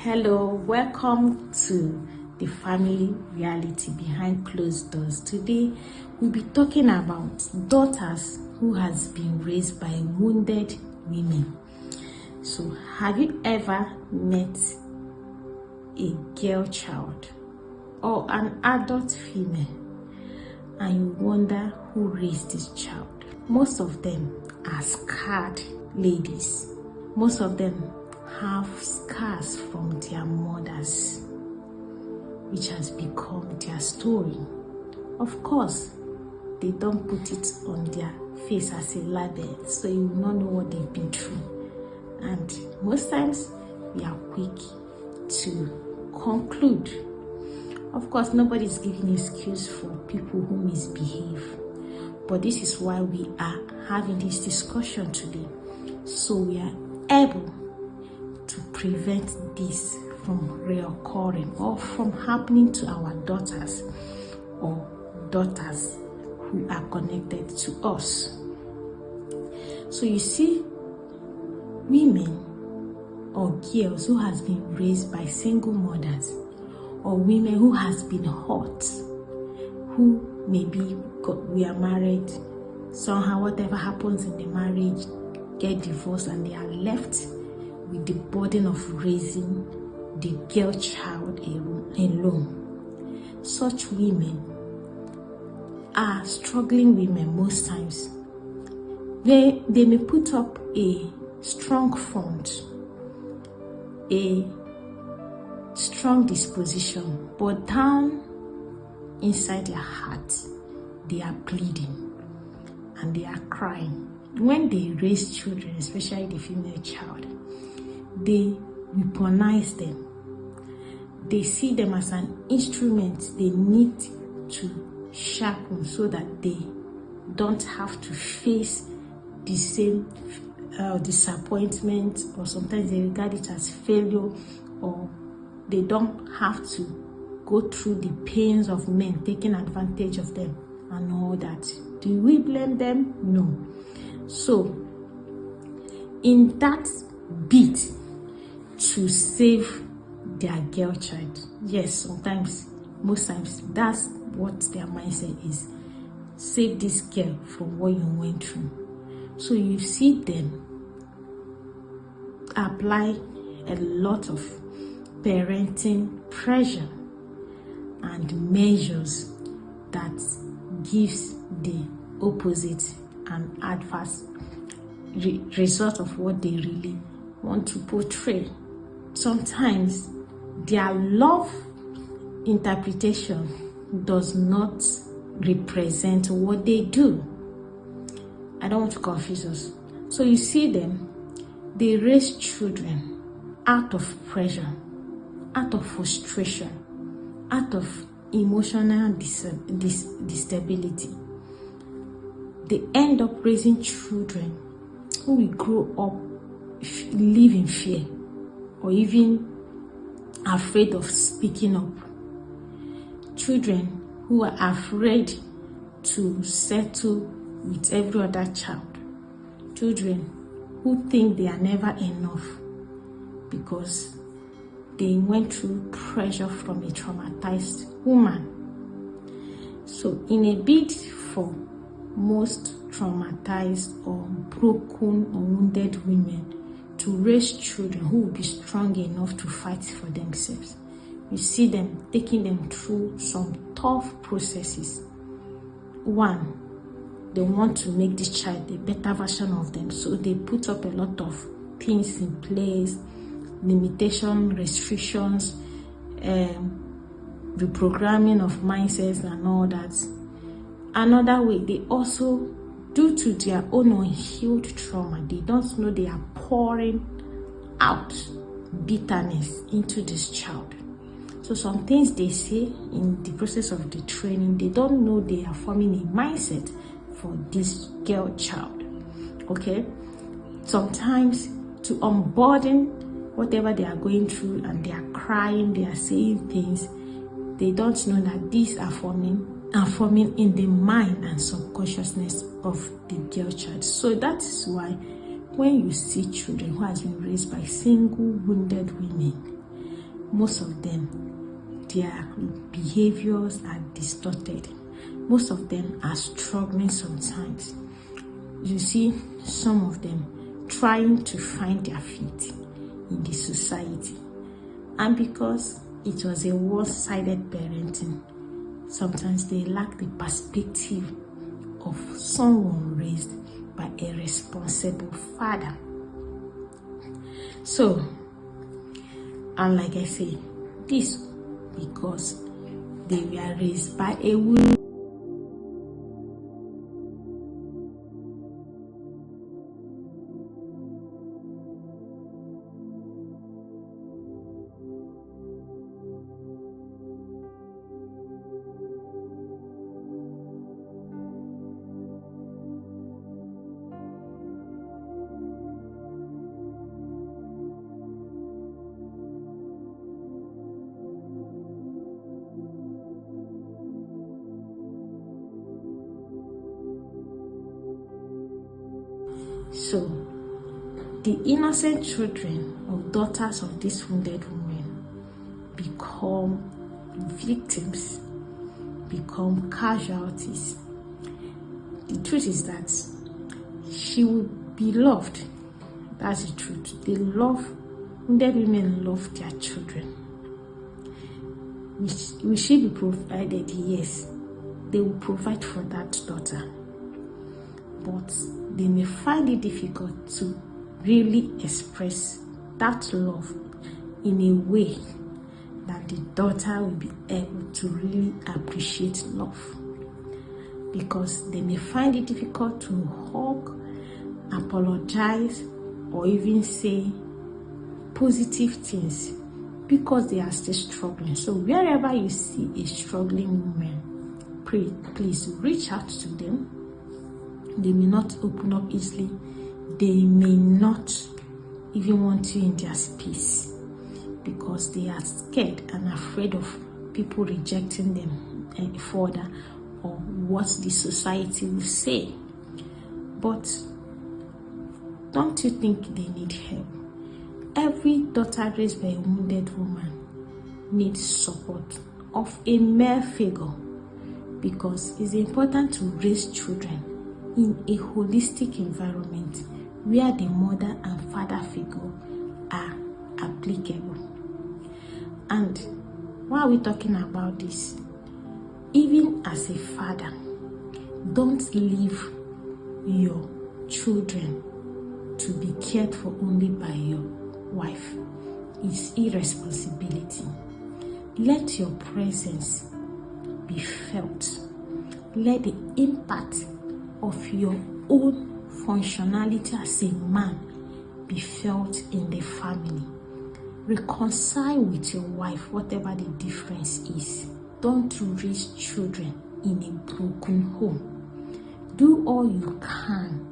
Hello, welcome to the family reality behind closed doors. Today we'll be talking about daughters who has been raised by wounded women. So have you ever met a girl child or an adult female and you wonder who raised this child? Most of them are scarred ladies. Most of them have scars from their mothers, which has become their story. Of course, they don't put it on their face as a label, so you will not know what they've been through. And most times, we are quick to conclude. Of course, nobody is giving excuse for people who misbehave, but this is why we are having this discussion today, so we are able to prevent this from reoccurring or from happening to our daughters or daughters who are connected to us. So you see, women or girls who has been raised by single mothers, or women who has been hurt, who maybe we are married, somehow whatever happens in the marriage, get divorced, and they are left with the burden of raising the girl child alone. Such women are struggling women most times. They may put up a strong front, a strong disposition, but down inside their heart, they are bleeding and they are crying. When they raise children, especially the female child, they weaponize them. They see them as an instrument they need to sharpen so that they don't have to face the same disappointment, or sometimes they regard it as failure, or they don't have to go through the pains of men taking advantage of them and all that. Do we blame them? No. So in that bid to save their girl child, yes, sometimes, most times, that's what their mindset is. Save this girl from what you went through. So you see them apply a lot of parenting pressure and measures that gives the opposite and adverse result of what they really want to portray. Sometimes their love interpretation does not represent what they do. I don't want to confuse us. So you see them, they raise children out of pressure, out of frustration, out of emotional instability. They end up raising children who will grow up live in fear, or even afraid of speaking up. Children who are afraid to settle with every other child. Children who think they are never enough because they went through pressure from a traumatized woman. So in a bid for most traumatized or broken or wounded women to raise children who will be strong enough to fight for themselves, you see them taking them through some tough processes. One, they want to make this child a better version of them, so they put up a lot of things in place, limitation, restrictions, reprogramming of mindsets and all that. Another way, they also, due to their own unhealed trauma, they don't know they are pouring out bitterness into this child. So some things they say in the process of the training, they don't know they are forming a mindset for this girl child. Okay? Sometimes to unburden whatever they are going through, and they are crying, they are saying things, they don't know that these are forming in the mind and subconsciousness of the girl child. So that is why when you see children who has been raised by single wounded women, most of them, their behaviors are distorted. Most of them are struggling sometimes. You see some of them trying to find their feet in the society, and because it was a one-sided parenting, sometimes they lack the perspective of someone raised by a responsible father. So, and like I say, this because they were raised by a woman. So, the innocent children of daughters of these wounded women become victims, become casualties. The truth is that she would be loved. That's the truth. Wounded women love their children. Will she be provided? Yes, they will provide for that daughter. But they may find it difficult to really express that love in a way that the daughter will be able to really appreciate love, because they may find it difficult to hug, apologize, or even say positive things because they are still struggling. So wherever you see a struggling woman, please reach out to them. They may not open up easily. They may not even want you in their space because they are scared and afraid of people rejecting them further, or what the society will say. But don't you think they need help? Every daughter raised by a wounded woman needs support of a male figure, because it's important to raise children in a holistic environment where the mother and father figure are applicable. And while we're talking about this, even as a father, don't leave your children to be cared for only by your wife. It's irresponsibility. Let your presence be felt. Let the impact of your own functionality as a man be felt in the family. Reconcile with your wife, whatever the difference is. Don't raise children in a broken home. Do all you can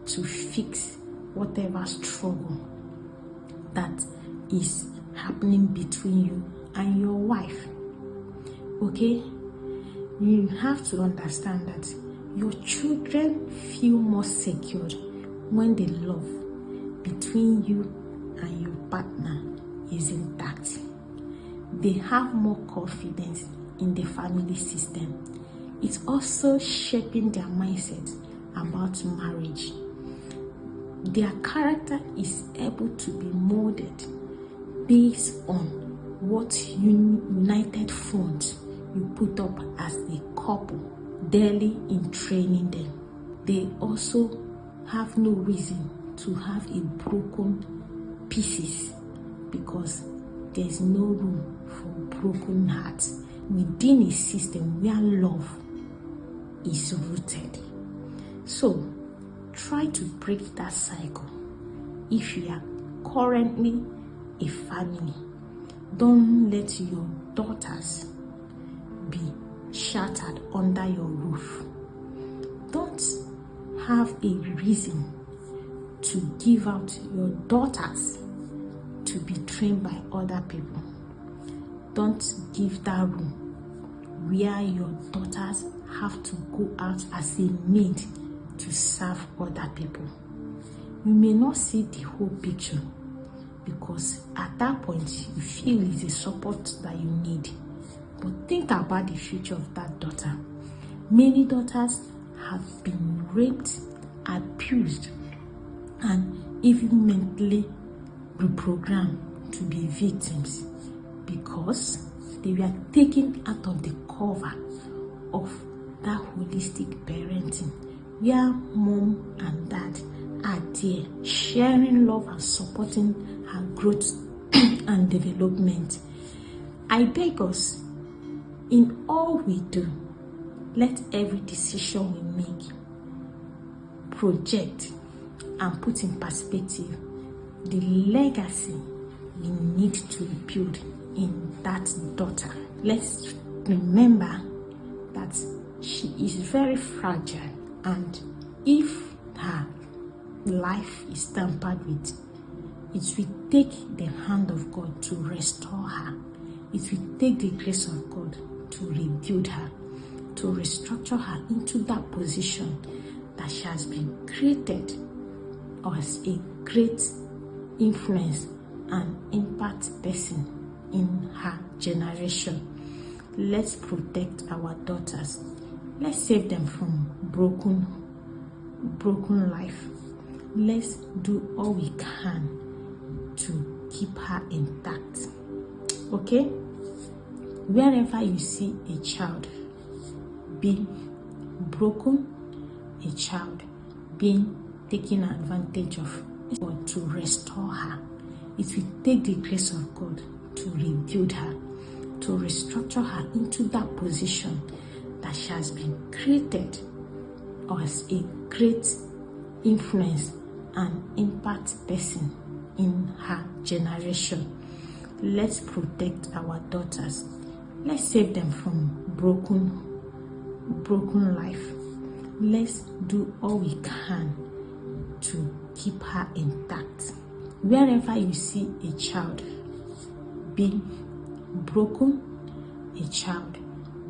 to fix whatever struggle that is happening between you and your wife. Okay? You have to understand that your children feel more secure when the love between you and your partner is intact. They have more confidence in the family system. It's also shaping their mindset about marriage. Their character is able to be molded based on what united front you put up as a couple daily in training them. They also have no reason to have a broken pieces, because there's no room for broken hearts within a system where love is rooted. So try to break that cycle. If you are currently a family, don't let your daughters be shattered under your roof. Don't have a reason to give out your daughters to be trained by other people. Don't give that room where your daughters have to go out as a maid to serve other people. You may not see the whole picture because at that point you feel it's a support that you need. But think about the future of that daughter. Many daughters have been raped, abused, and even mentally reprogrammed to be victims because they were taken out of the cover of that holistic parenting, where mom and dad are there sharing love and supporting her growth and development. I beg us, in all we do, let every decision we make project and put in perspective the legacy we need to build in that daughter. Let's remember that she is very fragile, and if her life is tampered with, it will take the hand of God to restore her. It will take the grace of God to rebuild her, to restructure her into that position that she has been created as a great influence and impact person in her generation. Let's protect our daughters. Let's save them from broken life. Let's do all we can to keep her intact. Okay? Wherever you see a child being broken, a child being taken advantage of, God to restore her, it will take the grace of God to rebuild her, to restructure her into that position that she has been created as a great influence and impact person in her generation. Let's protect our daughters. Let's save them from broken life. Let's do all we can to keep her intact. Wherever you see a child being broken, a child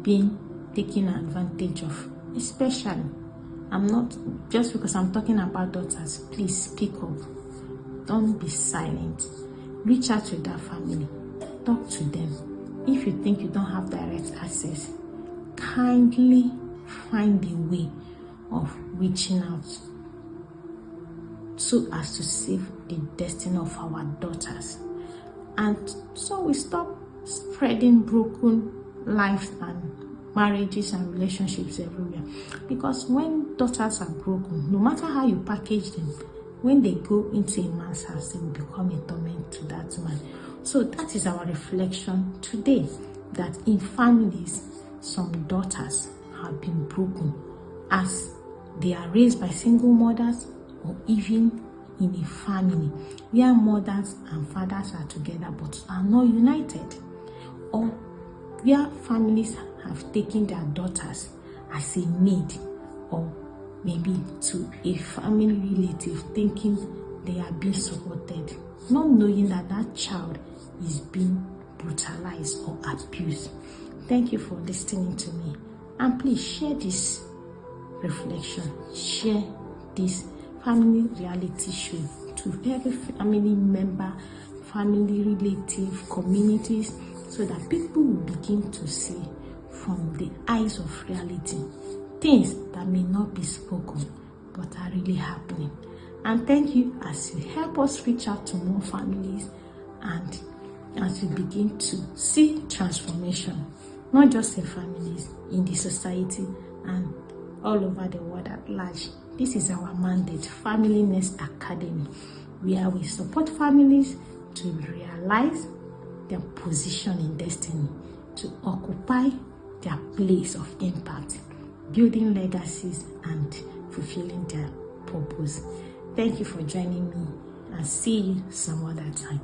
being taken advantage of, especially, I'm not, just because I'm talking about daughters, please speak up. Don't be silent. Reach out to that family. Talk to them. If you think you don't have direct access, kindly find a way of reaching out so as to save the destiny of our daughters. And so we stop spreading broken lives and marriages and relationships everywhere. Because when daughters are broken, no matter how you package them, when they go into a man's house, they will become a torment to that man. So that is our reflection today, that in families, some daughters have been broken as they are raised by single mothers, or even in a family where mothers and fathers are together but are not united, or where families have taken their daughters as a maid or maybe to a family relative, thinking they are being supported, not knowing that that child is being brutalized or abused. Thank you for listening to me, and please share this reflection, share this family reality show to every family member, family relative, communities, so that people will begin to see from the eyes of reality things that may not be spoken but are really happening. And thank you as you help us reach out to more families, and as we begin to see transformation, not just in families, in the society and all over the world at large. This is our mandate, Familynestacademy, where we support families to realize their position in destiny, to occupy their place of impact, building legacies and fulfilling their purpose. Thank you for joining me, and see you some other time.